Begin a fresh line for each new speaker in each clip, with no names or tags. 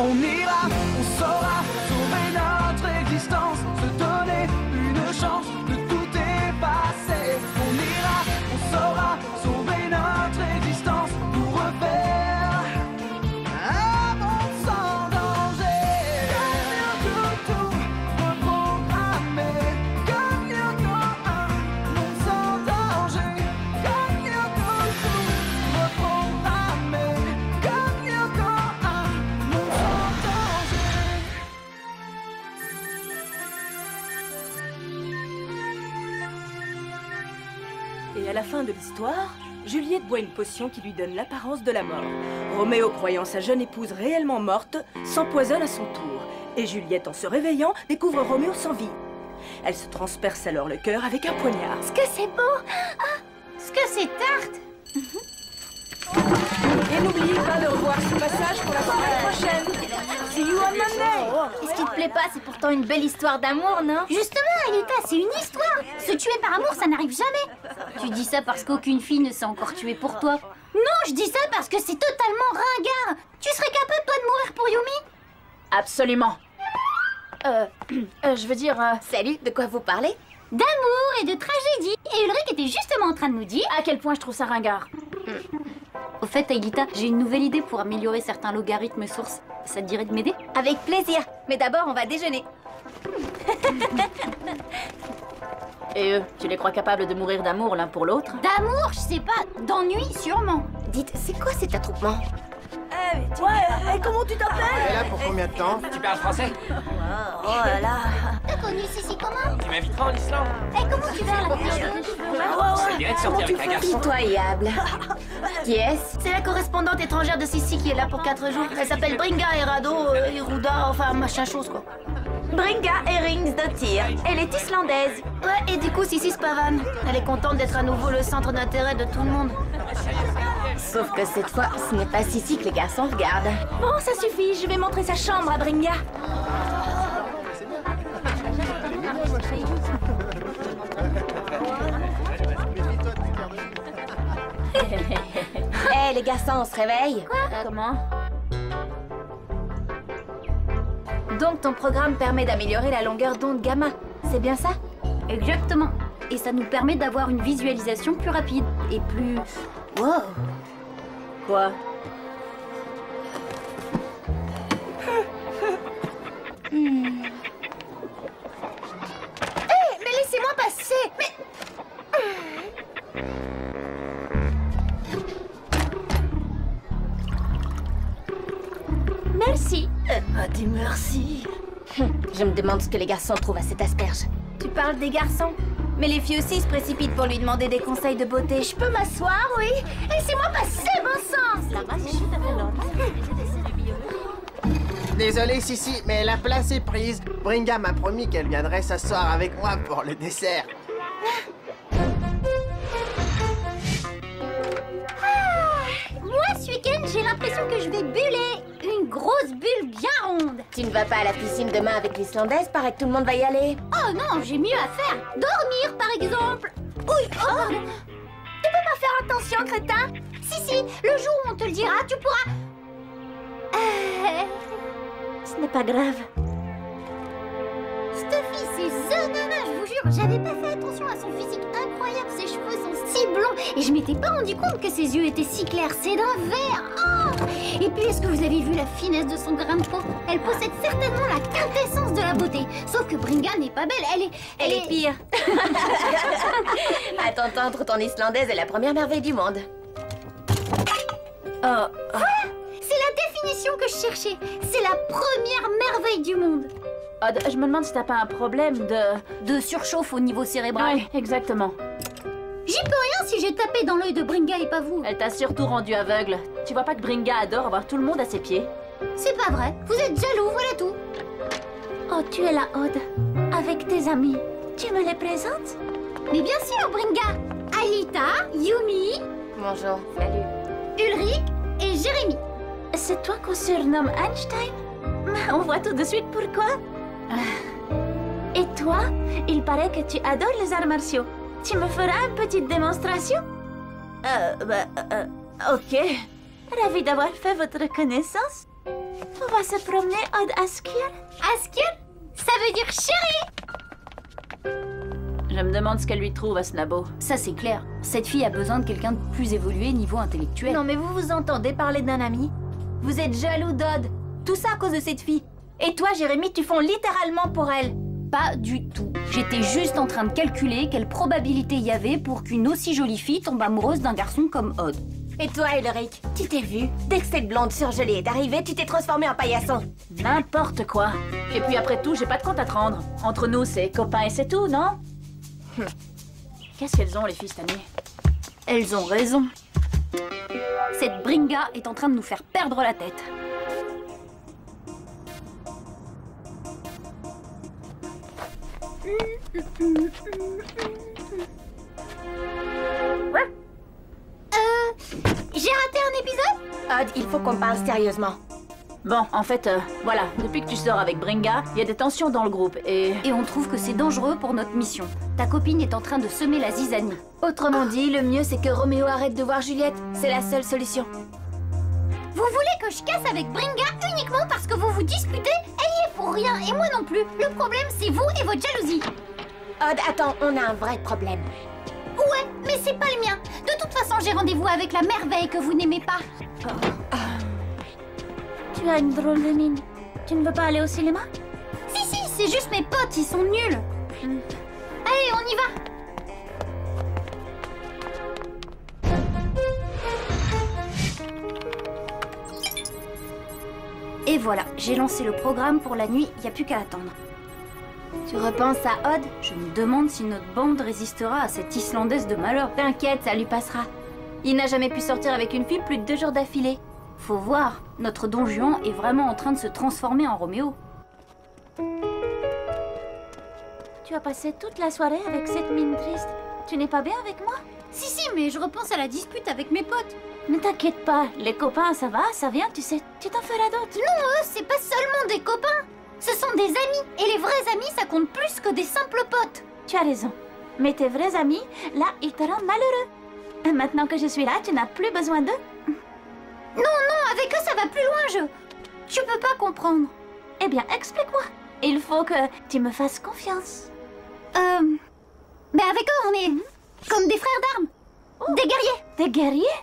On ira, on saura sauver notre existence, se donner une chance de tout effacer. On ira, on saura sauver notre existence pour refaire un monde sans danger. Tout reprogrammer, comme un monde sans danger. Comme tout reprogrammer, comme un monde sans danger.
Et à la fin de l'histoire, Juliette boit une potion qui lui donne l'apparence de la mort. Roméo, croyant sa jeune épouse réellement morte, s'empoisonne à son tour. Et Juliette, en se réveillant, découvre Roméo sans vie. Elle se transperce alors le cœur avec un poignard.
Ce que c'est beau! Ah, ce que c'est tarte!
Et n'oubliez pas de revoir ce passage pour la semaine prochaine. See you on Monday!
Et ce qui te plaît pas, c'est pourtant une belle histoire d'amour, non? Justement, Elita, c'est une histoire! Se tuer par amour, ça n'arrive jamais! Tu dis ça parce qu'aucune fille ne s'est encore tuée pour toi. Non, je dis ça parce que c'est totalement ringard! Tu serais capable, toi, de mourir pour Yumi?
Absolument. Je veux dire...
Salut, de quoi vous parlez? D'amour et de tragédie. Et Ulrich était justement en train de nous dire...
À quel point je trouve ça ringard.
Au fait, Aelita, j'ai une nouvelle idée pour améliorer certains logarithmes sources. Ça te dirait de m'aider? Avec plaisir. Mais d'abord, on va déjeuner.
Et eux, tu les crois capables de mourir d'amour l'un pour l'autre?
D'amour, je sais pas. D'ennui, sûrement. Dites, c'est quoi cet attroupement?
Ouais, et comment tu t'appelles?
Elle est là pour combien de temps?
Tu parles français?
Oh là là.
T'as connu Sissi comment?
Tu m'inviteras en Islande?
Et comment tu vas, la couleur de cheveux?
Ça dirait de sortir avec un garçon.
Pitoyable. Qui est-ce? C'est la correspondante étrangère de Sissi qui est là pour 4 jours. Elle s'appelle Bringa Herado Iruda, enfin machin chose quoi.
Bringa Eringsdottir. Elle est islandaise.
Ouais, et du coup Sissi Spavan. Elle est contente d'être à nouveau le centre d'intérêt de tout le monde.
Sauf que cette fois, ce n'est pas Sissi que les garçons regardent.
Bon, ça suffit, je vais montrer sa chambre à Bringa.
Hé, les garçons, on se réveille?
Quoi?
Comment?
Donc ton programme permet d'améliorer la longueur d'onde gamma, c'est bien ça?
Exactement. Et ça nous permet d'avoir une visualisation plus rapide et plus...
Wow!
Quoi?
Mais laissez-moi passer! Mais... Merci.
Dis merci.
Je me demande ce que les garçons trouvent à cette asperge.
Tu parles des garçons? Mais les filles aussi se précipitent pour lui demander des conseils de beauté. Je peux m'asseoir, oui? Laissez-moi passer, bon sens!
Désolé, Sissi, mais la place est prise. Bringa m'a promis qu'elle viendrait s'asseoir avec moi pour le dessert.
Moi, ce week-end, j'ai l'impression que je vais buller. Une grosse bulle bien ronde.
Tu ne vas pas à la piscine demain avec l'Islandaise? Paraît que tout le monde va y aller.
Oh non, j'ai mieux à faire. Dormir, par exemple. Oui, oh, pardon. Tu peux pas faire attention, crétin? Si, le jour où on te le dira, tu pourras...
Ce n'est pas grave.
Stuffy, c'est the nana, je vous jure. J'avais pas fait attention à son physique incroyable. Ses cheveux sont si blonds. Et je m'étais pas rendu compte que ses yeux étaient si clairs. C'est d'un verre. Oh! Et puis, est-ce que vous avez vu la finesse de son grain de peau? Elle possède certainement la quintessence de la beauté. Sauf que Bringa n'est pas belle.
Elle est pire. À t'entendre, ton Islandaise est la première merveille du monde.
Quoi? C'est la définition que je cherchais. C'est la première merveille du monde.
Odd, je me demande si t'as pas un problème
De surchauffe au niveau cérébral.
Ouais, exactement.
J'y peux rien si j'ai tapé dans l'œil de Bringa et pas vous.
Elle t'a surtout rendu aveugle. Tu vois pas que Bringa adore avoir tout le monde à ses pieds?
C'est pas vrai. Vous êtes jaloux, voilà tout. Oh, tu es là, Aude. Avec tes amis. Tu me les présentes? Mais bien sûr, Bringa. Aelita, Yumi,
Bonjour, salut.
Ulrich et Jérémy.
C'est toi qu'on surnomme Einstein?
On voit tout de suite pourquoi. Et toi, il paraît que tu adores les arts martiaux. Tu me feras une petite démonstration? Ok. Ravi d'avoir fait votre connaissance. On va se promener Odd Askir.
Askir? Ça veut dire chérie.
Je me demande ce qu'elle lui trouve à Snabo.
Ça c'est clair. Cette fille a besoin de quelqu'un de plus évolué niveau intellectuel. Non mais vous vous entendez parler d'un ami? Vous êtes jaloux d'Odd. Tout ça à cause de cette fille. Et toi Jérémy, tu fonds littéralement pour elle. Pas du tout. J'étais juste en train de calculer quelle probabilité il y avait pour qu'une aussi jolie fille tombe amoureuse d'un garçon comme Odd.
Et toi, Ulrich, tu t'es vu? Dès que cette blonde surgelée est arrivée, tu t'es transformé en paillasson.
N'importe quoi. Et puis après tout, j'ai pas de compte à te rendre. Entre nous, c'est copains et c'est tout, non? Qu'est-ce qu'elles ont, les filles, cette année?
Elles ont raison. Cette Bringa est en train de nous faire perdre la tête.
J'ai raté un épisode?
Odd, il faut qu'on parle sérieusement.
Bon, en fait, voilà. Depuis que tu sors avec Bringa, il y a des tensions dans le groupe et
on trouve que c'est dangereux pour notre mission. Ta copine est en train de semer la zizanie.
Autrement dit, le mieux c'est que Roméo arrête de voir Juliette. C'est la seule solution.
Vous voulez que je casse avec Bringa uniquement parce que vous vous disputez? Elle y est pour rien et moi non plus. Le problème c'est vous et votre jalousie.
Odd, attends, on a un vrai problème.
Ouais, mais c'est pas le mien. De toute façon, j'ai rendez-vous avec la merveille que vous n'aimez pas.
Tu as une drôle de mine. Tu ne veux pas aller au cinéma?
Si, c'est juste mes potes, ils sont nuls. Allez, on y va.
Et voilà, j'ai lancé le programme pour la nuit, il n'y a plus qu'à attendre.
Tu repenses à Odd?
Je me demande si notre bande résistera à cette Islandaise de malheur.
T'inquiète, ça lui passera.
Il n'a jamais pu sortir avec une fille plus de 2 jours d'affilée. Faut voir, notre Don Juan est vraiment en train de se transformer en Roméo.
Tu as passé toute la soirée avec cette mine triste. Tu n'es pas bien avec moi? Si, mais je repense à la dispute avec mes potes.
Ne t'inquiète pas, les copains, ça va, ça vient, tu sais, tu t'en feras d'autres.
Non, c'est pas seulement des copains. Ce sont des amis. Et les vrais amis, ça compte plus que des simples potes.
Tu as raison. Mais tes vrais amis, là, ils te rendent malheureux. Et maintenant que je suis là, tu n'as plus besoin d'eux.
Non, avec eux, ça va plus loin, je peux pas comprendre.
Eh bien, explique-moi. Il faut que tu me fasses confiance.
Mais avec eux, on est comme des frères d'armes. Des guerriers.
Des guerriers?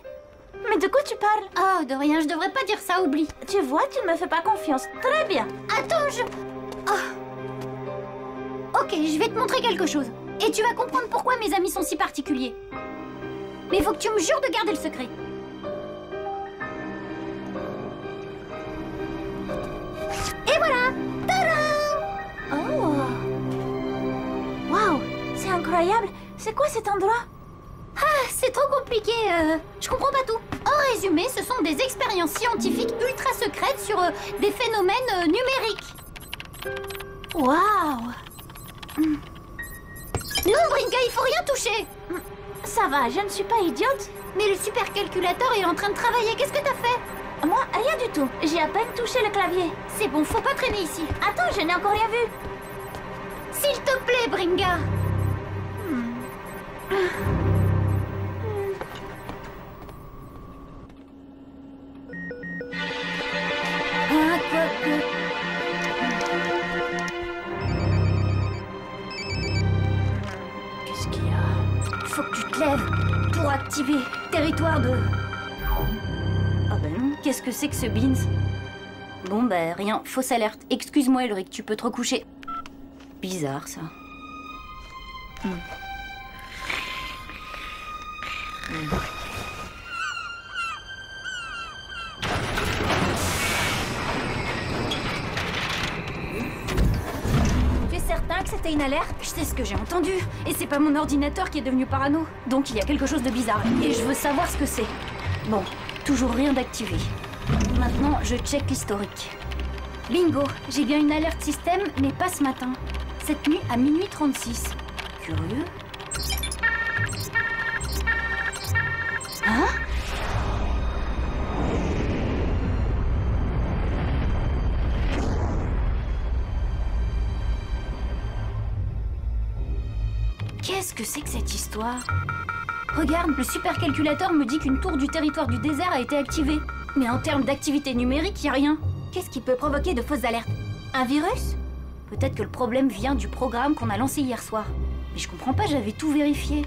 Mais de quoi tu parles?
Oh, de rien, je devrais pas dire ça, oublie.
Tu vois, tu ne me fais pas confiance. Très bien.
Attends, Ok, je vais te montrer quelque chose. Et tu vas comprendre pourquoi mes amis sont si particuliers. Mais il faut que tu me jures de garder le secret. Et voilà! Tadam!
Oh! Waouh! C'est incroyable! C'est quoi cet endroit?
C'est trop compliqué, je comprends pas tout. En résumé, ce sont des expériences scientifiques ultra secrètes sur des phénomènes numériques.
Waouh!
Non, Bringa, il faut rien toucher.
Ça va, je ne suis pas idiote.
Mais le supercalculateur est en train de travailler, qu'est-ce que t'as fait?
Moi, rien du tout. J'ai à peine touché le clavier.
C'est bon, faut pas traîner ici.
Attends, je n'ai encore rien vu.
S'il te plaît, Bringa.
Qu'est-ce qu'il y a? Faut que tu te lèves pour activer territoire de... Ah ben non, qu'est-ce que c'est que ce Beans? Bon ben rien, fausse alerte. Excuse-moi Ulrich, tu peux te recoucher. Bizarre ça. Tu es certain que c'était une alerte? Je sais ce que j'ai entendu. Et c'est pas mon ordinateur qui est devenu parano. Donc il y a quelque chose de bizarre. Et je veux savoir ce que c'est. Bon, toujours rien d'activé. Maintenant, je check l'historique. Bingo, j'ai bien une alerte système, mais pas ce matin. Cette nuit à minuit 36. Curieux. Hein? que c'est que cette histoire? Regarde, le supercalculateur me dit qu'une tour du territoire du désert a été activée. Mais en termes d'activité numérique, y a rien.
Qu'est-ce qui peut provoquer de fausses alertes? Un virus?
Peut-être que le problème vient du programme qu'on a lancé hier soir. Mais je comprends pas, j'avais tout vérifié.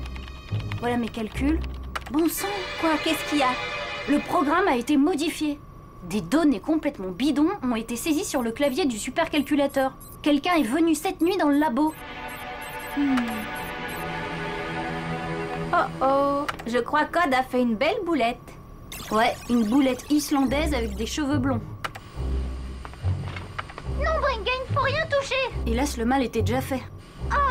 Voilà mes calculs. Bon sang,
Quoi? Qu'est-ce qu'il y a?
le programme a été modifié. Des données complètement bidons ont été saisies sur le clavier du supercalculateur. Quelqu'un est venu cette nuit dans le labo.
Oh oh, je crois qu'Odd a fait une belle boulette.
Ouais, une boulette islandaise avec des cheveux blonds.
Non, Bringa, il ne faut rien toucher.
Hélas, le mal était déjà fait.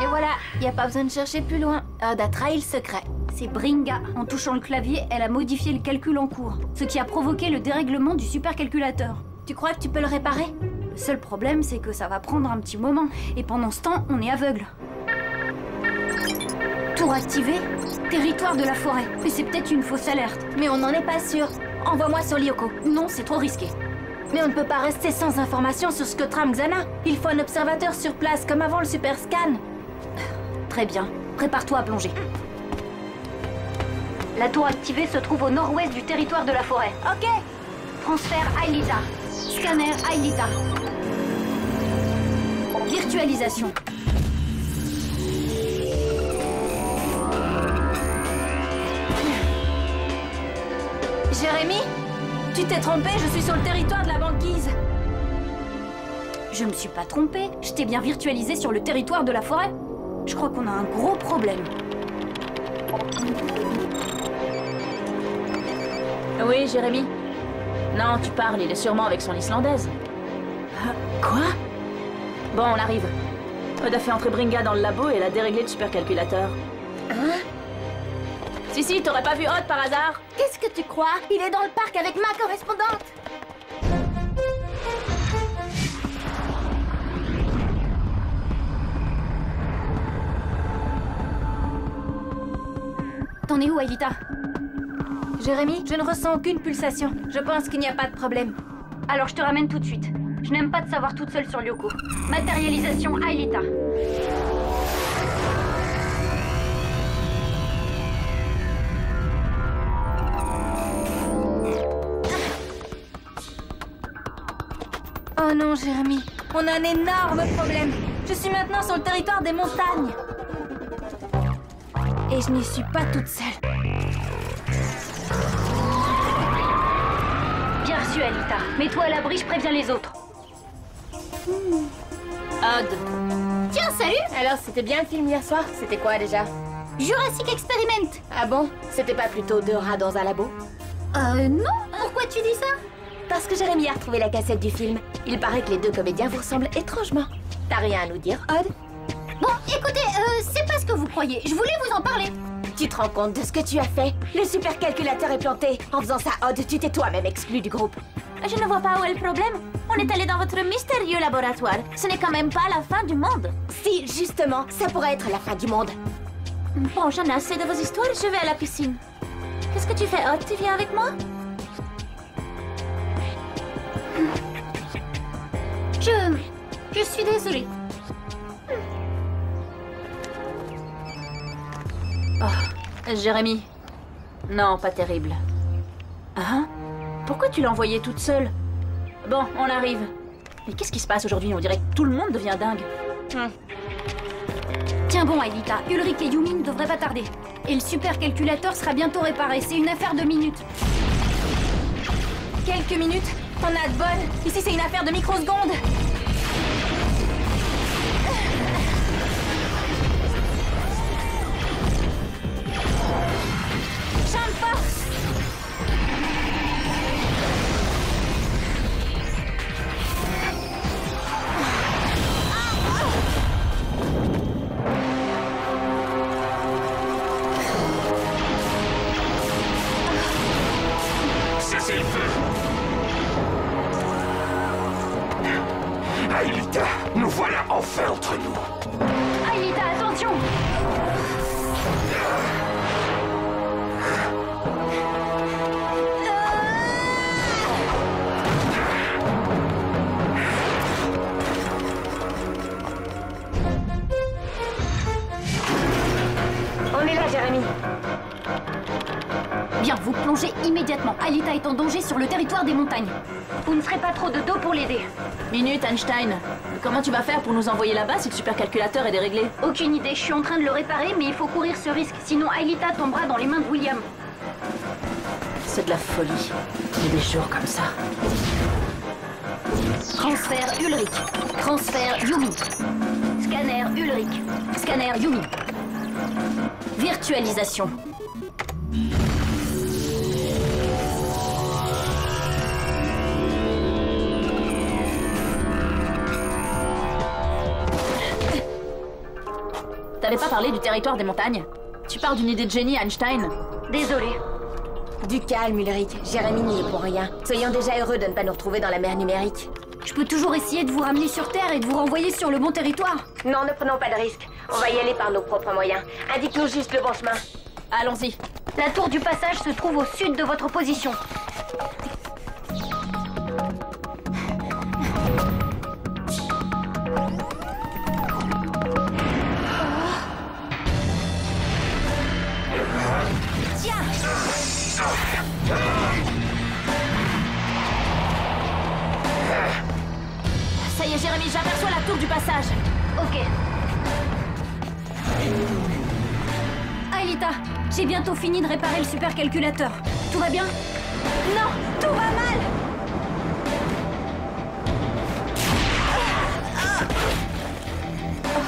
Et voilà, il n'y a pas besoin de chercher plus loin. Odd a trahi le secret.
C'est Bringa. En touchant le clavier, elle a modifié le calcul en cours, ce qui a provoqué le dérèglement du supercalculateur.
Tu crois que tu peux le réparer?
Le seul problème, c'est que ça va prendre un petit moment. Et pendant ce temps, on est aveugle. Tour activé, territoire de la forêt. Mais c'est peut-être une fausse alerte.
Mais on n'en est pas sûr. Envoie-moi sur Lyoko.
Non, c'est trop risqué.
Mais on ne peut pas rester sans information sur ce que trame Xana. Il faut un observateur sur place, comme avant le super scan.
Très bien. Prépare-toi à plonger. La tour activée se trouve au nord-ouest du territoire de la forêt.
Ok.
Transfert Aelita. Scanner Aelita. Virtualisation.
Jérémy, tu t'es trompé, je suis sur le territoire de la banquise.
Je me suis pas trompée. Je t'ai bien virtualisé sur le territoire de la forêt. Je crois qu'on a un gros problème.
Oui, Jérémy. Non, tu parles, il est sûrement avec son islandaise.
Quoi?
Bon, on arrive. Odd a fait entrer Bringa dans le labo et elle a déréglé le supercalculateur.
Hein?
Si, t'aurais pas vu Odd par hasard?
Qu'est-ce que tu crois? Il est dans le parc avec ma correspondante.
T'en es où, Aelita?
Jérémy, je ne ressens aucune pulsation. Je pense qu'il n'y a pas de problème.
Alors je te ramène tout de suite. Je n'aime pas te savoir toute seule sur Lyoko. Matérialisation Aelita.
Oh non, Jérémy, on a un énorme problème. Je suis maintenant sur le territoire des montagnes. Et je n'y suis pas toute seule.
Bien reçu, Aelita. Mets-toi à l'abri, je préviens les autres.
Odd.
Tiens, salut!
Alors, c'était bien le film hier soir? C'était quoi déjà?
Jurassic Experiment.
Ah bon? C'était pas plutôt deux rats dans un labo?
Non. Pourquoi tu dis ça?
Parce que Jérémy a retrouvé la cassette du film. Il paraît que les deux comédiens vous ressemblent étrangement. T'as rien à nous dire, Odd?
Bon, écoutez, c'est pas ce que vous croyez. Je voulais vous en parler.
Tu te rends compte de ce que tu as fait? Le supercalculateur est planté. En faisant ça, Odd, tu t'es toi-même exclu du groupe.
Je ne vois pas où est le problème. On est allé dans votre mystérieux laboratoire. Ce n'est quand même pas la fin du monde.
Si, justement, ça pourrait être la fin du monde.
Bon, j'en ai assez de vos histoires, je vais à la piscine. Qu'est-ce que tu fais, Odd? Tu viens avec moi? Je suis désolée.
Oh, Jérémy. Non, pas terrible. Hein? Pourquoi tu l'as envoyée toute seule? Bon, on arrive. Mais qu'est-ce qui se passe aujourd'hui? On dirait que tout le monde devient dingue.
Tiens bon, Aelita. Ulrich et Yumi ne devraient pas tarder. Et le supercalculateur sera bientôt réparé. C'est une affaire de minutes.
Quelques minutes? On a de bol. Ici, c'est une affaire de microsecondes. Champ de force.
Cessez le feu! Aelita, nous voilà enfin entre nous.
Aelita, attention! Aelita est en danger sur le territoire des montagnes. Vous ne ferez pas trop de dos pour l'aider.
Minute, Einstein. Comment tu vas faire pour nous envoyer là-bas si le supercalculateur est déréglé?
Aucune idée, je suis en train de le réparer, mais il faut courir ce risque, sinon Aelita tombera dans les mains de William.
C'est de la folie. Il y a des jours comme ça.
Transfert Ulrich. Transfert Yumi. Scanner Ulrich. Scanner Yumi. Virtualisation.
T'avais pas parlé du territoire des montagnes? Tu parles d'une idée de génie, Einstein.
Désolée.
Du calme, Ulrich. Jérémy n'y est pour rien. Soyons déjà heureux de ne pas nous retrouver dans la mer numérique.
Je peux toujours essayer de vous ramener sur Terre et de vous renvoyer sur le bon territoire.
Non, ne prenons pas de risque. On va y aller par nos propres moyens. Indique-nous juste le bon chemin.
Allons-y.
La tour du passage se trouve au sud de votre position.
Ça y est, Jérémy, j'aperçois la tour du passage.
Ok. Aelita, j'ai bientôt fini de réparer le supercalculateur. Tout va bien? Non, tout va mal!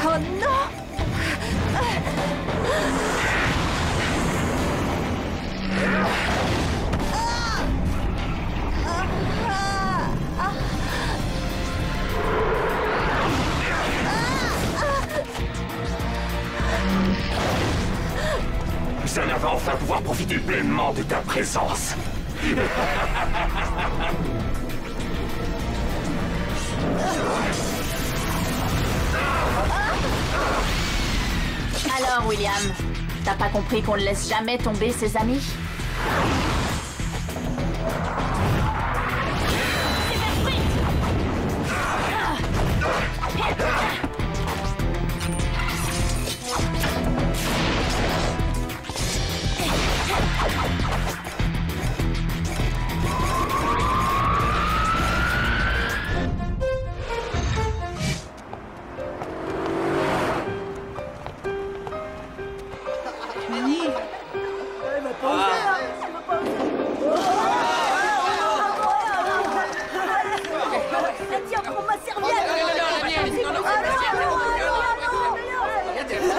Oh non!
Xana va enfin pouvoir profiter pleinement de ta présence.
Alors, William, t'as pas compris qu'on ne laisse jamais tomber ses amis?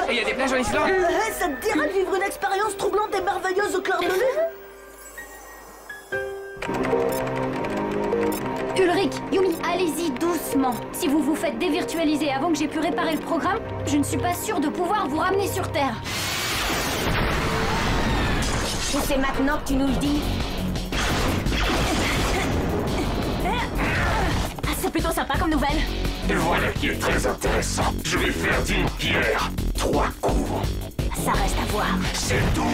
Il y a des plages en Islande?
Ça te dirait de vivre une expérience troublante et merveilleuse au clair de lune?
Ulrich, Yumi, allez-y doucement. Si vous vous faites dévirtualiser avant que j'ai pu réparer le programme, je ne suis pas sûre de pouvoir vous ramener sur Terre.
Et c'est maintenant que tu nous le dis.
Ah, c'est plutôt sympa comme nouvelle.
Et voilà qui est très intéressant. Je vais faire d'une pierre 3 coups.
Ça reste à voir.
C'est doué.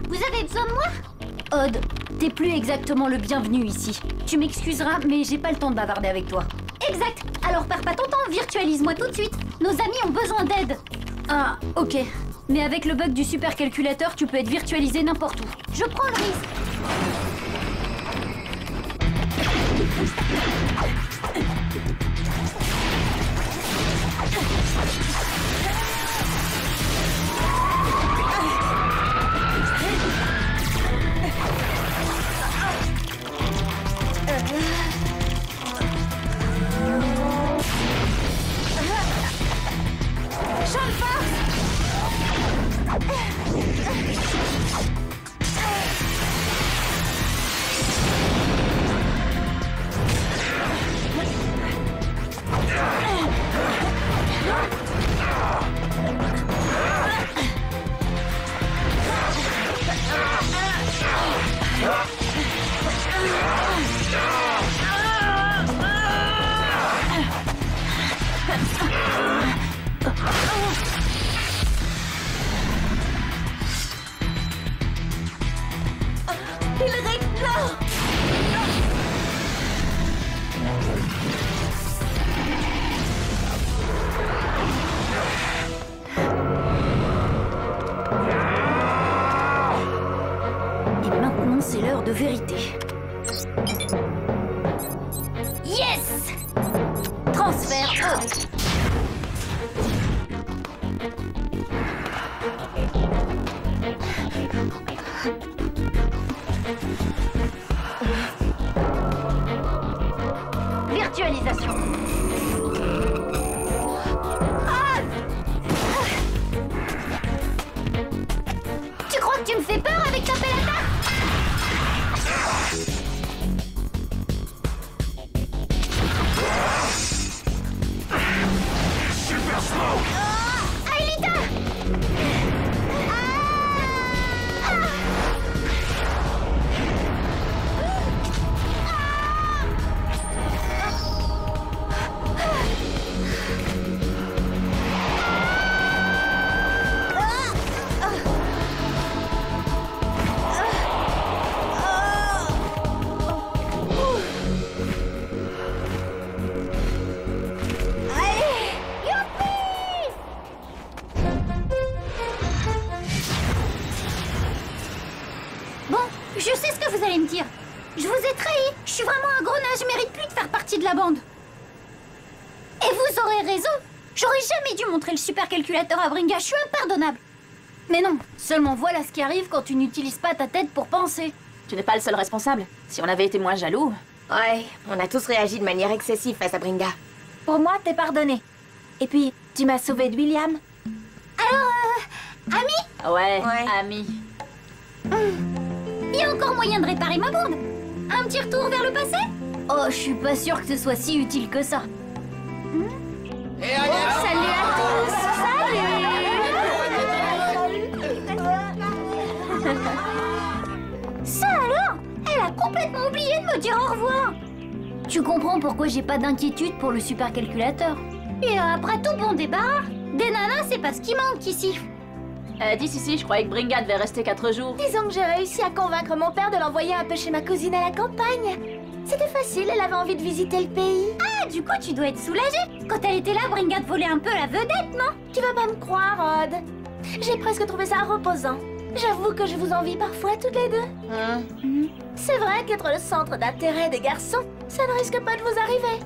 Vous avez besoin de moi? Odd, t'es plus exactement le bienvenu ici. Tu m'excuseras, mais j'ai pas le temps de bavarder avec toi. Exact. Alors perds pas ton temps, virtualise-moi tout de suite. Nos amis ont besoin d'aide. Ah, ok. Mais avec le bug du supercalculateur, tu peux être virtualisé n'importe où. Je prends le risque. c'est l'heure de vérité. Yes! Transfert haut. Virtualisation. Tu crois que tu me fais peur avec ta pelle à tarte?
Super Smoke!
Aelita! Bon, je sais ce que vous allez me dire. Je vous ai trahi. Je suis vraiment un gros naze, je mérite plus de faire partie de la bande. Et vous aurez raison. J'aurais jamais dû montrer le supercalculateur à Bringa, je suis impardonnable.
Mais non, seulement voilà ce qui arrive quand tu n'utilises pas ta tête pour penser.
Tu n'es pas le seul responsable. Si on avait été moins jaloux...
Ouais, on a tous réagi de manière excessive face à Bringa.
Pour moi, t'es pardonné. Et puis, tu m'as sauvé de William.
Alors, Ami,
Ouais,
Ouais.
ami.
il y a encore moyen de réparer ma bourde. Un petit retour vers le passé?
Oh, je suis pas sûre que ce soit si utile que ça.
Et regarde!
Salut à tous!
Ça alors? Elle a complètement oublié de me dire au revoir.
Tu comprends pourquoi j'ai pas d'inquiétude pour le supercalculateur.
Et après tout bon débarras, des nanas, c'est pas ce qui manque ici.
Dis si, je croyais que Bringa devait rester 4 jours.
Disons que j'ai réussi à convaincre mon père de l'envoyer un peu chez ma cousine à la campagne. C'était facile, elle avait envie de visiter le pays.
Ah, du coup, tu dois être soulagée. Quand elle était là, Bringa te volait un peu la vedette, non?
Tu vas pas me croire, Rod. J'ai presque trouvé ça reposant. J'avoue que je vous envie parfois toutes les deux. C'est vrai qu'être le centre d'intérêt des garçons, ça ne risque pas de vous arriver.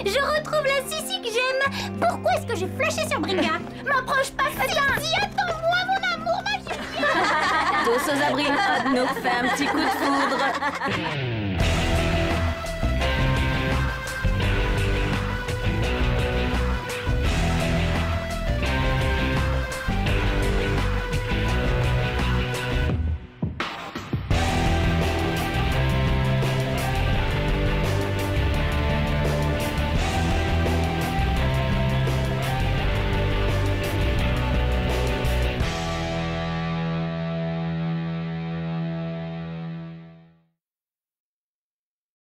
Je retrouve la Sissi que j'aime. Pourquoi est-ce que j'ai flashé sur Bringa? M'approche pas, Sissi, attends-moi, mon amour, ma chérie.
Tous aux abris, Odd nous fait un petit coup de foudre.